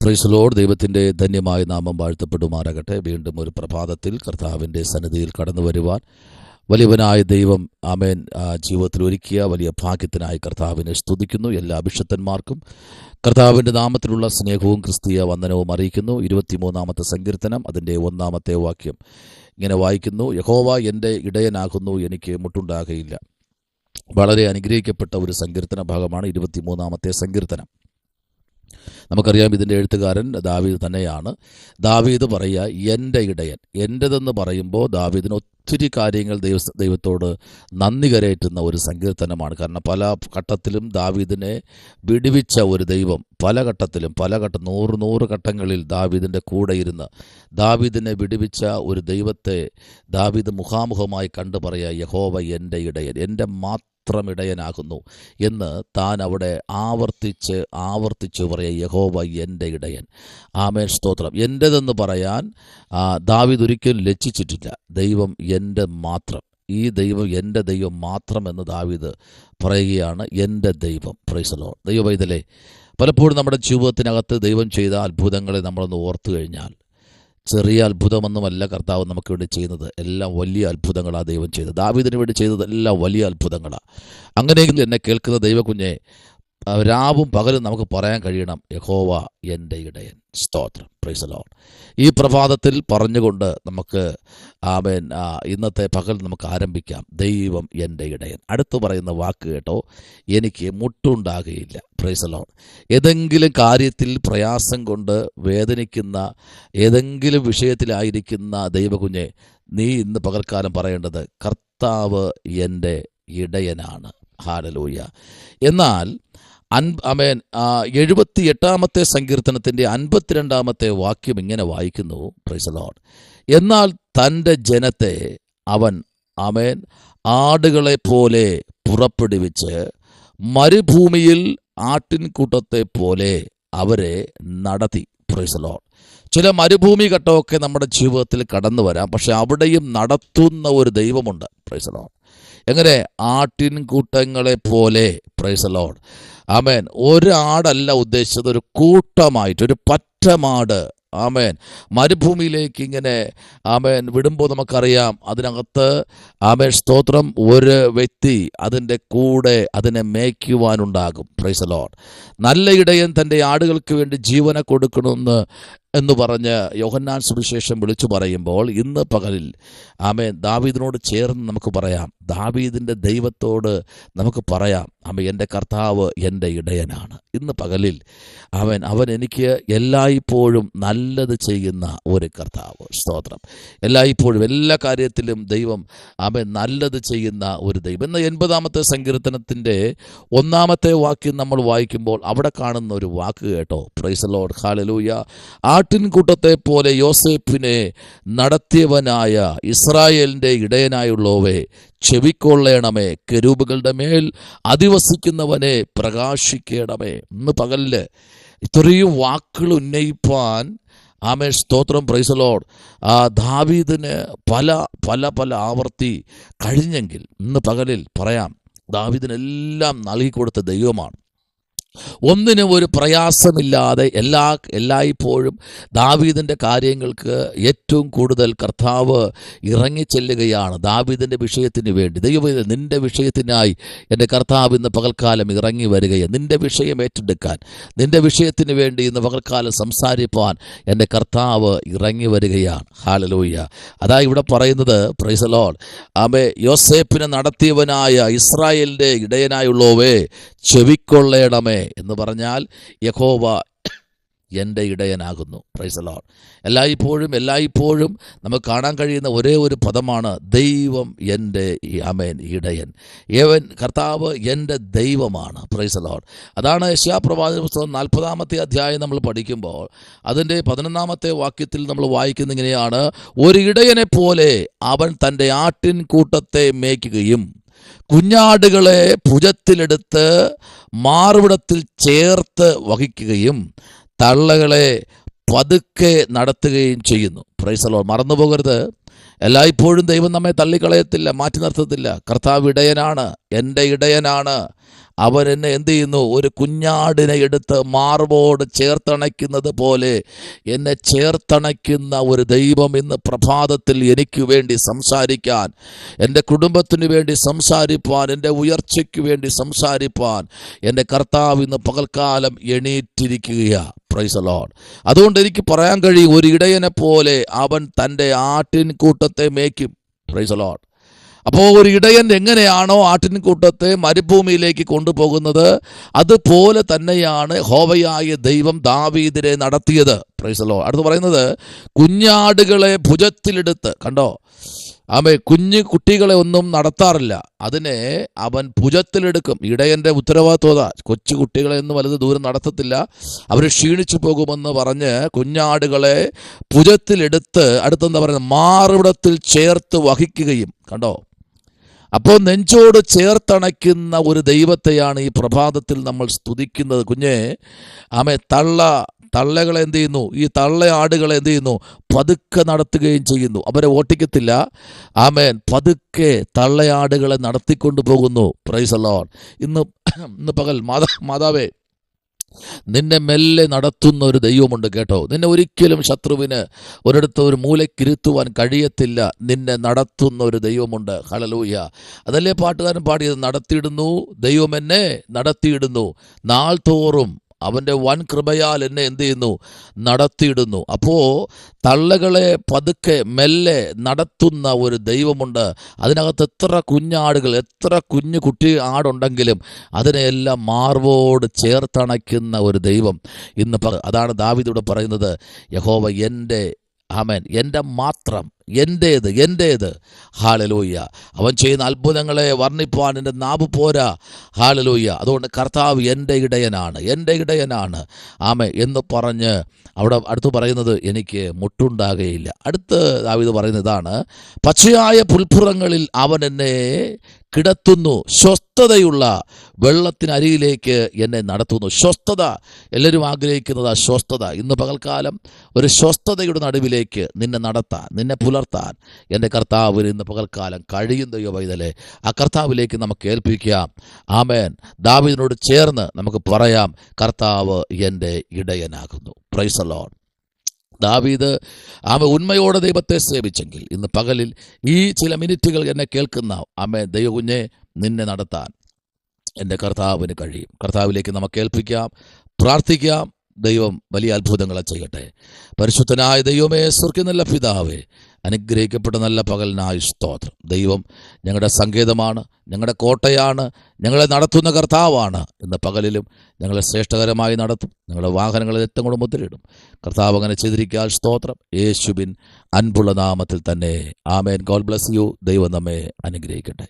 Praise Lord. ദൈവത്തിൻ്റെ ധന്യമായ നാമം വാഴ്ത്തപ്പെടുമാറാകട്ടെ. വീണ്ടും ഒരു പ്രഭാതത്തിൽ കർത്താവിൻ്റെ സന്നിധിയിൽ കടന്നു വരുവാൻ വലിയവനായ ദൈവം ആമേൻ ജീവിതത്തിൽ ഒരുക്കിയ വലിയ ഭാഗ്യത്തിനായി കർത്താവിനെ സ്തുതിക്കുന്നു. എല്ലാ അഭിഷക്തന്മാർക്കും കർത്താവിൻ്റെ നാമത്തിലുള്ള സ്നേഹവും ക്രിസ്തീയ വന്ദനവും അറിയിക്കുന്നു. 23-ാമത്തെ സങ്കീർത്തനം അതിൻ്റെ 1-ാമത്തെ വാക്യം ഇങ്ങനെ വായിക്കുന്നു: യഹോവ എൻ്റെ ഇടയനാകുന്നു, എനിക്ക് മുട്ടുണ്ടാകയില്ല. വളരെ അനുഗ്രഹിക്കപ്പെട്ട ഒരു സങ്കീർത്തന ഭാഗമാണ് 23-ാമത്തെ സങ്കീർത്തനം. നമുക്കറിയാം, ഇതിൻ്റെ എഴുത്തുകാരൻ ദാവീദ് തന്നെയാണ്. ദാവീദ് പറയുക, എൻ്റെ ഇടയൻ. എൻ്റെതെന്ന് പറയുമ്പോൾ ദാവീദിന് ഒത്തിരി കാര്യങ്ങൾ ദൈവത്തോട് നന്ദി കരയറ്റുന്ന ഒരു സങ്കീർത്തനമാണ്. കാരണം പല ഘട്ടത്തിലും ദാവീദിനെ വിടുവിച്ച ഒരു ദൈവം, പല ഘട്ടത്തിലും 100 ഘട്ടങ്ങളിൽ ദാവീദിൻ്റെ കൂടെ ഇരുന്ന് ദാവീദിനെ വിടുവിച്ച ഒരു ദൈവത്തെ ദാവീദ് മുഖാമുഖമായി കണ്ടു പറയുക, യഹോവ എൻ്റെ ഇടയൻ, എൻ്റെ മാത്രം ഇടയനാകുന്നു എന്ന് താൻ അവിടെ ആവർത്തിച്ച് പറയുക, യഹോവ എൻ്റെ ഇടയൻ. ആമേൻ, സ്തോത്രം. എൻ്റെതെന്ന് പറയാൻ ദാവീദ് ഒരിക്കലും ലജ്ജിച്ചിട്ടില്ല. ദൈവം എൻ്റെ മാത്രം, ഈ ദൈവം എൻ്റെ ദൈവം മാത്രം എന്ന് ദാവീദ് പറയുകയാണ്, എൻ്റെ ദൈവം. Price the Lord. ദൈവവൈതലേ, പലപ്പോഴും നമ്മുടെ ജീവിതത്തിനകത്ത് ദൈവം ചെയ്ത അത്ഭുതങ്ങളെ നമ്മളൊന്ന് ഓർത്തു കഴിഞ്ഞാൽ, ചെറിയ അത്ഭുതമൊന്നുമല്ല കർത്താവ് നമുക്ക് വേണ്ടി ചെയ്യുന്നത്, എല്ലാം വലിയ അത്ഭുതങ്ങളാണ് ദൈവം ചെയ്തത്. ദാവീദിന് വേണ്ടി ചെയ്തത് എല്ലാം വലിയ അത്ഭുതങ്ങളാണ്. അങ്ങനെയെങ്കിലും എന്നെ കേൾക്കുന്ന ദൈവകുഞ്ഞെ, രാവും പകലും നമുക്ക് പറയാൻ കഴിയണം, യഹോവ എൻ്റെ ഇടയൻ. സ്തോത്രം. Price the Lord. ഈ പ്രഭാതത്തിൽ പറഞ്ഞുകൊണ്ട് നമുക്ക് ആമേൻ ഇന്നത്തെ പകൽ നമുക്ക് ആരംഭിക്കാം. ദൈവം എൻ്റെ ഇടയൻ. അടുത്ത് പറയുന്ന വാക്ക് കേട്ടോ, എനിക്ക് മുട്ടുണ്ടാകുകയില്ല. Price the Lord. ഏതെങ്കിലും കാര്യത്തിൽ പ്രയാസം കൊണ്ട് വേദനിക്കുന്ന, ഏതെങ്കിലും വിഷയത്തിലായിരിക്കുന്ന ദൈവകുഞ്ഞെ, നീ ഇന്ന് പകൽക്കാലം പറയേണ്ടത്, കർത്താവ് എൻ്റെ ഇടയനാണ്. ഹല്ലേലൂയ. എന്നാൽ 78-ാമത്തെ സങ്കീർത്തനത്തിൻ്റെ 52-ാമത്തെ വാക്യം ഇങ്ങനെ വായിക്കുന്നു. Price the Lord. എന്നാൽ തൻ്റെ ജനത്തെ അവൻ ആടുകളെ പോലെ പുറപ്പെടുവിച്ച് മരുഭൂമിയിൽ ആട്ടിൻകൂട്ടത്തെ പോലെ അവരെ നടത്തി. Price the Lord. ചില മരുഭൂമി ഘട്ടമൊക്കെ നമ്മുടെ ജീവിതത്തിൽ കടന്നു വരാം, പക്ഷെ അവിടെയും നടത്തുന്ന ഒരു ദൈവമുണ്ട്. Praise the lord. എങ്ങനെ? ആട്ടിൻകൂട്ടങ്ങളെ പോലെ. Praise the lord. ആമേൻ. ഒരു ആടല്ല ഉദ്ദേശിച്ചത്, ഒരു കൂട്ടമായിട്ട്, ഒരു പറ്റമാട്. ആമേൻ. മരുഭൂമിയിലേക്ക് ഇങ്ങനെ വിടുമ്പോൾ നമുക്കറിയാം, അതിനകത്ത് സ്തോത്രം, ഒരു വ്യക്തി അതിൻ്റെ കൂടെ അതിനെ മേയ്ക്കുവാനുണ്ടാകും. Price the Lord. നല്ല ഇടയൻ തൻ്റെ ആടുകൾക്ക് വേണ്ടി ജീവനെ എന്ന് പറഞ്ഞ് യോഹന്നാൻ സുവിശേഷം വിളിച്ചു പറയുമ്പോൾ, ഇന്ന് പകലിൽ ദാവീദിനോട് ചേർന്ന് നമുക്ക് പറയാം, ദാവീദിൻ്റെ ദൈവത്തോട് നമുക്ക് പറയാം, എൻ്റെ കർത്താവ് എൻ്റെ ഇടയനാണ്. ഇന്ന് പകലിൽ അവൻ എനിക്ക് എല്ലായ്പ്പോഴും നല്ലത് ചെയ്യുന്ന ഒരു കർത്താവ്. സ്തോത്രം. എല്ലായ്പ്പോഴും എല്ലാ കാര്യത്തിലും ദൈവം നല്ലത് ചെയ്യുന്ന ഒരു ദൈവം. ഇന്ന് 80-ാമത്തെ സങ്കീർത്തനത്തിൻ്റെ 1-ാമത്തെ വാക്യം നമ്മൾ വായിക്കുമ്പോൾ അവിടെ കാണുന്ന ഒരു വാക്ക് കേട്ടോ. Price the Lord. ഹല്ലേലൂയ. ആട്ടിൻകൂട്ടത്തെ പോലെ യോസേപ്പിനെ നടത്തിയവനായ ഇസ്രായേലിൻ്റെ ഇടയനായുള്ളവേ, ചെവിക്കൊള്ളേണമേ. കെരൂബുകളുടെ മേൽ അധിവസിക്കുന്നവനെ പ്രകാശിക്കണമേ. ഇന്ന് പകലില് ഇത്രയും വാക്കുകൾ ഉന്നയിപ്പാൻ സ്തോത്രം. Price the Lord. ദാവീദിന് പല ആവർത്തി കഴിഞ്ഞെങ്കിൽ ഇന്ന് പകലിൽ പറയാം, ദാവീദിനെല്ലാം നൽകിക്കൊടുത്ത ദൈവമാണ്. ഒന്നിനും ഒരു പ്രയാസമില്ലാതെ എല്ലായ്പ്പോഴും ദാവീദിൻ്റെ കാര്യങ്ങൾക്ക് ഏറ്റവും കൂടുതൽ കർത്താവ് ഇറങ്ങിച്ചെല്ലുകയാണ്. ദാവീദിൻ്റെ വിഷയത്തിന് വേണ്ടി ദൈവം, നിൻ്റെ വിഷയത്തിനായി എൻ്റെ കർത്താവ് ഇന്ന് പകൽക്കാലം ഇറങ്ങി വരികയാണ്. നിൻ്റെ വിഷയം ഏറ്റെടുക്കാൻ, നിൻ്റെ വിഷയത്തിന് വേണ്ടി ഇന്ന് പകൽക്കാലം സംസാരിപ്പാൻ എൻ്റെ കർത്താവ് ഇറങ്ങി വരികയാണ്. ഹല്ലേലൂയ. അതാ ഇവിടെ പറയുന്നത്. Praise the lord. യോസേപ്പിനെ നടത്തിയവനായ ഇസ്രായേലിൻ്റെ ഇടയനായുള്ളവേ, ചെവിക്കൊള്ളേണമേ എന്ന് പറഞ്ഞാൽ യഹോവ എൻ്റെ ഇടയനാകുന്നു. Price the Lord. എല്ലായ്പ്പോഴും നമുക്ക് കാണാൻ കഴിയുന്ന ഒരേ ഒരു പദമാണ് ദൈവം എൻ്റെ ഇടയൻ. കർത്താവ് എൻ്റെ ദൈവമാണ്. Price the Lord. അതാണ് യെശയ്യാപ്രവാചക പുസ്തകം 40-ാമത്തെ അധ്യായം നമ്മൾ പഠിക്കുമ്പോൾ അതിൻ്റെ 11-ാമത്തെ വാക്യത്തിൽ നമ്മൾ വായിക്കുന്ന ഇങ്ങനെയാണ്: ഒരു ഇടയനെ പോലെ അവൻ തൻ്റെ ആട്ടിൻകൂട്ടത്തെ മേയ്ക്കുകയും കുഞ്ഞാടുകളെ ഭുജത്തിലെടുത്ത് മാർവിടത്തിൽ ചേർത്ത് വഹിക്കുകയും തള്ളകളെ പതുക്കെ നടത്തുകയും ചെയ്യുന്നു. Price the Lord. മറന്നു പോകരുത്, എല്ലായ്പ്പോഴും ദൈവം നമ്മെ തള്ളിക്കളയത്തില്ല, മാറ്റി നിർത്തത്തില്ല. കർത്താവ് ഇടയനാണ്, എൻ്റെ ഇടയനാണ്. അവൻ എന്നെ എന്ത് ചെയ്യുന്നു? ഒരു കുഞ്ഞാടിനെ എടുത്ത് മാർവോട് ചേർത്തണയ്ക്കുന്നത് പോലെ എന്നെ ചേർത്തണയ്ക്കുന്ന ഒരു ദൈവം ഇന്ന് പ്രഭാതത്തിൽ എനിക്ക് വേണ്ടി സംസാരിക്കാൻ, എൻ്റെ കുടുംബത്തിന് വേണ്ടി സംസാരിപ്പാൻ, എൻ്റെ ഉയർച്ചയ്ക്ക് വേണ്ടി സംസാരിപ്പാൻ എൻ്റെ കർത്താവ് ഇന്ന് പകൽക്കാലം എണീറ്റിരിക്കുകയാണ്. Price the Lord. അതുകൊണ്ട് എനിക്ക് പറയാൻ കഴിയും, ഒരു ഇടയനെ പോലെ അവൻ തൻ്റെ ആട്ടിൻകൂട്ടത്തെ മേയ്ക്കും. Praise the lord. അപ്പോൾ ഒരു ഇടയൻ എങ്ങനെയാണോ ആട്ടിൻകൂട്ടത്തെ മരുഭൂമിയിലേക്ക് കൊണ്ടുപോകുന്നത്, അതുപോലെ തന്നെയാണ് യഹോവയായ ദൈവം ദാവീദിനെ നടത്തിയത്. Price the Lord. അടുത്ത് പറയുന്നത്, കുഞ്ഞാടുകളെ ഭുജത്തിലെടുത്ത്, കണ്ടോ, കുഞ്ഞു കുട്ടികളെ ഒന്നും നടത്താറില്ല, അതിനെ അവൻ ഭുജത്തിലെടുക്കും. ഇടയൻ്റെ ഉത്തരവാദിത്വത. കൊച്ചു കുട്ടികളെ ഒന്നും വലുത് ദൂരം നടത്തത്തില്ല, അവർ ക്ഷീണിച്ചു പോകുമെന്ന് പറഞ്ഞ് കുഞ്ഞാടുകളെ ഭുജത്തിലെടുത്ത്, അടുത്തെന്താ പറയുന്നത്, മാറിവിടത്തിൽ ചേർത്ത് വഹിക്കുകയും. കണ്ടോ, അപ്പോൾ നെഞ്ചോട് ചേർത്തണയ്ക്കുന്ന ഒരു ദൈവത്തെയാണ് ഈ പ്രഭാതത്തിൽ നമ്മൾ സ്തുതിക്കുന്നത്. കുഞ്ഞെ, തള്ളകളെ എന്ത് ചെയ്യുന്നു? ഈ തള്ളയാടുകളെ എന്ത് ചെയ്യുന്നു? പതുക്കെ നടത്തുകയും ചെയ്യുന്നു. അവരെ ഓട്ടിക്കത്തില്ല. പതുക്കെ തള്ളയാടുകളെ നടത്തിക്കൊണ്ടു പോകുന്നു. Price the Lord. ഇന്ന് പകൽ മാതാവേ, നിന്നെ മെല്ലെ നടത്തുന്ന ഒരു ദൈവമുണ്ട് കേട്ടോ. നിന്നെ ഒരിക്കലും ശത്രുവിന് ഒരിടത്ത് ഒരു മൂലക്കിരുത്തുവാൻ കഴിയത്തില്ല. നിന്നെ നടത്തുന്ന ഒരു ദൈവമുണ്ട്. ഹല്ലേലൂയ. അതല്ലേ പാട്ടുകാരൻ പാടിയത്? നടത്തിയിടുന്നു ദൈവം എന്നെ, നടത്തിയിടുന്നു നാൾ തോറും അവൻ്റെ വൻ കൃപയാൽ എന്നെ എന്ത് ചെയ്യുന്നു? നടത്തിയിടുന്നു. അപ്പോൾ തള്ളകളെ പതുക്കെ മെല്ലെ നടത്തുന്ന ഒരു ദൈവമുണ്ട്. അതിനകത്ത് എത്ര കുഞ്ഞാടുകൾ, എത്ര കുഞ്ഞു കുട്ടി ആടുണ്ടെങ്കിലും അതിനെയെല്ലാം മാർവോട് ചേർത്തണയ്ക്കുന്ന ഒരു ദൈവം ഇന്ന് അതാണ് ദാവീദ് പറയുന്നത്, യഹോവ എൻ്റെ എൻ്റെ മാത്രം, എൻ്റേത്. ഹല്ലേലൂയ. അവൻ ചെയ്യുന്ന അത്ഭുതങ്ങളെ വർണ്ണിപ്പാൻ എൻ്റെ നാവ് പോരാ. ഹല്ലേലൂയ. അതുകൊണ്ട് കർത്താവ് എൻ്റെ ഇടയനാണ് എന്ന് പറഞ്ഞ് അവിടെ അടുത്ത് പറയുന്നത്, എനിക്ക് മുട്ടുണ്ടാകുകയില്ല. അടുത്ത് ദാവീദ് പറയുന്നത് ഇതാണ്, പച്ചയായ പുൽപ്പുറങ്ങളിൽ അവൻ എന്നെ കിടത്തുന്നു, സ്വസ്ഥതയുള്ള വെള്ളത്തിനരികിലേക്ക് എന്നെ നടത്തുന്നു. സ്വസ്ഥത എല്ലാവരും ആഗ്രഹിക്കുന്നത്, സ്വസ്ഥത. ഇന്ന് പകൽക്കാലം ഒരു സ്വസ്ഥതയുടെ നടുവിലേക്ക് നിന്നെ നടത്താൻ, നിന്നെ പുലർത്താൻ എൻ്റെ കർത്താവിന് ഇന്ന് പകൽക്കാലം കഴിയും. ദൈവവൈതലേ, ആ കർത്താവിലേക്ക് നമുക്ക് ഏൽപ്പിക്കാം. ആമേൻ. ദാവീദിനോട് ചേർന്ന് നമുക്ക് പറയാം, കർത്താവ് എൻ്റെ ഇടയനാകുന്നു. Price the Lord. ദാവീദ് ഉണ്മയോടെ ദൈവത്തെ സേവിച്ചെങ്കിൽ ഇന്ന് പകലിൽ ഈ ചില മിനിറ്റുകൾ എന്നെ കേൾക്കുന്ന ദൈവകുഞ്ഞെ, നിന്നെ നടത്താൻ എൻ്റെ കർത്താവിന് കഴിയും. കർത്താവിലേക്ക് നമുക്ക് ഏൽപ്പിക്കാം, പ്രാർത്ഥിക്കാം. ദൈവം വലിയ അത്ഭുതങ്ങളെ ചെയ്യട്ടെ. പരിശുദ്ധനായ ദൈവമേ, സ്വർഗ്ഗത്തിലുള്ള പിതാവേ, അനുഗ്രഹിക്കപ്പെട്ട നല്ല പകലിനായി സ്തോത്രം. ദൈവം ഞങ്ങളുടെ സങ്കേതമാണ്, ഞങ്ങളുടെ കോട്ടയാണ്, ഞങ്ങളെ നടത്തുന്ന കർത്താവാണ്. ഇന്ന് പകലിലും ഞങ്ങളെ ശ്രേഷ്ഠകരമായി നടത്തും. ഞങ്ങളുടെ വാഹനങ്ങളെ രക്തം കൊണ്ട് മുദ്രയിടും. കർത്താവ് അങ്ങനെ ചെയ്തിരിക്കാൻ സ്തോത്രം. യേശുവിൻ അൻപുള്ള നാമത്തിൽ തന്നെ. ആമേൻ. God bless you. ദൈവം നമ്മെ അനുഗ്രഹിക്കട്ടെ.